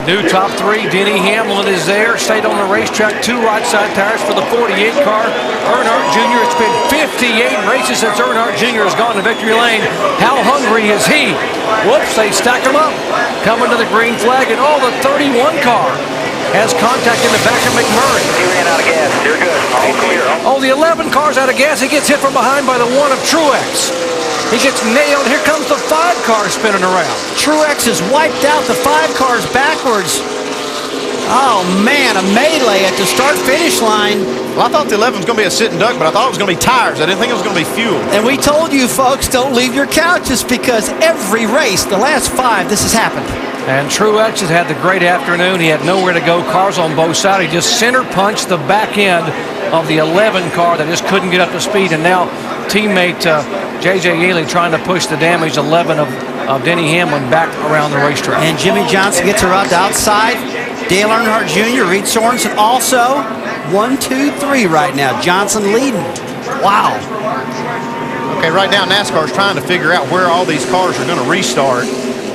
New top three, Denny Hamlin is there, stayed on the racetrack, 2 right side tires for the 48 car. Earnhardt Jr., it's been 58 races since Earnhardt Jr. has gone to victory lane. How hungry is he? Whoops, they stack him up. Coming to the green flag, and the 31 car has contact in the back of McMurray. He ran out of gas. You're good. All clear. The 11 car's out of gas. He gets hit from behind by the 1 of Truex. He gets nailed. Here comes the 5 car spinning around. Truex has wiped out the 5 cars backwards. Oh, man, a melee at the start-finish line. Well, I thought the 11 was going to be a sitting duck, but I thought it was going to be tires. I didn't think it was going to be fuel. And we told you, folks, don't leave your couches, because every race, the last 5, this has happened. And Truex has had the great afternoon. He had nowhere to go. Cars on both sides. He just center punched the back end of the 11 car that just couldn't get up to speed. And now teammate J.J. Yaley trying to push the damaged 11 of Denny Hamlin back around the racetrack. And Jimmy Johnson gets around the outside. Dale Earnhardt Jr., Reed Sorensen also. 1, 2, 3 right now. Johnson leading. Wow. Okay, right now NASCAR's trying to figure out where all these cars are going to restart.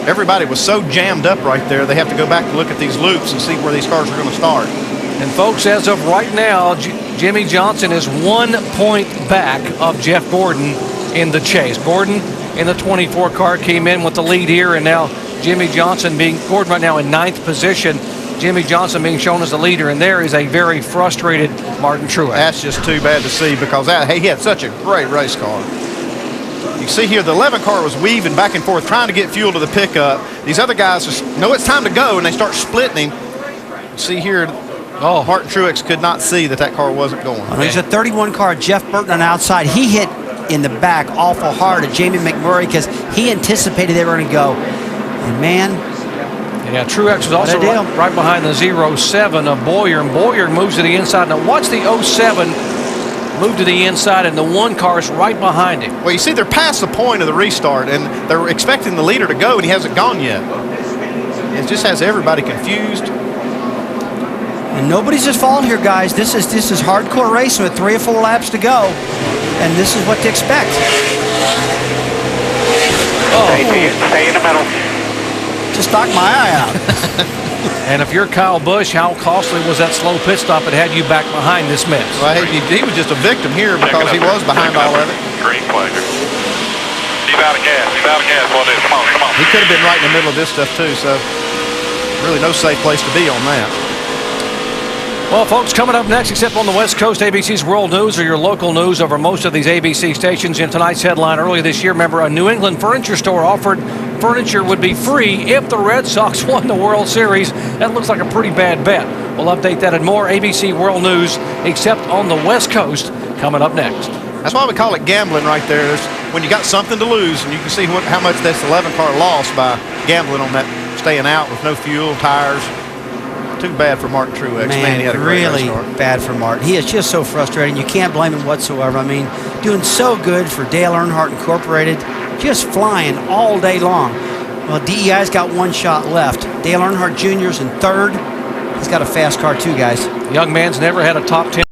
Everybody was so jammed up right there, they have to go back and look at these loops and see where these cars are going to start. And folks, as of right now, Jimmy Johnson is 1 point back of Jeff Gordon in the chase. Gordon in the 24 car came in with the lead here, and now Jimmy Johnson Gordon right now in 9th position. Jimmy Johnson being shown as the leader, and there is a very frustrated Martin Truex. That's just too bad to see, because he had such a great race car. You see here, the 11 car was weaving back and forth, trying to get fuel to the pickup. These other guys just know it's time to go, and they start splitting him. You see here, Martin Truex could not see that car wasn't going. There's a 31 car, Jeff Burton on the outside. He hit in the back awful hard at Jamie McMurray because he anticipated they were going to go. And man, yeah, Truex was also right behind the 07 of Boyer, and Boyer moves to the inside. Now watch the 07 move to the inside, and the 1 car is right behind him. Well, you see, they're past the point of the restart, and they're expecting the leader to go, and he hasn't gone yet. It just has everybody confused. And nobody's at fault here, guys. This is hardcore racing with 3 or 4 laps to go, and this is what to expect. Stay in the middle. Just knocked my eye out. And if you're Kyle Busch, how costly was that slow pit stop that had you back behind this mess? Well, he was just a victim here because he was behind all of it. Green flag. He's out of gas. He's out of gas. Well, come on, come on. He could have been right in the middle of this stuff too, so really no safe place to be on that. Well, folks, coming up next, except on the West Coast, ABC's World News or your local news over most of these ABC stations. In tonight's headline earlier this year, remember, a New England furniture store offered furniture would be free if the Red Sox won the World Series. That looks like a pretty bad bet. We'll update that and more ABC World News, except on the West Coast, coming up next. That's why we call it gambling right there. It's when you got something to lose, and you can see how much this 11 car lost by gambling on that, staying out with no fuel, tires. Too bad for Martin Truex. Man, he had a great really bad for Martin. He is just so frustrating. You can't blame him whatsoever. I mean, doing so good for Dale Earnhardt Incorporated, just flying all day long. Well, DEI's got 1 shot left. Dale Earnhardt Jr.'s in 3rd. He's got a fast car too, guys. Young man's never had a top 10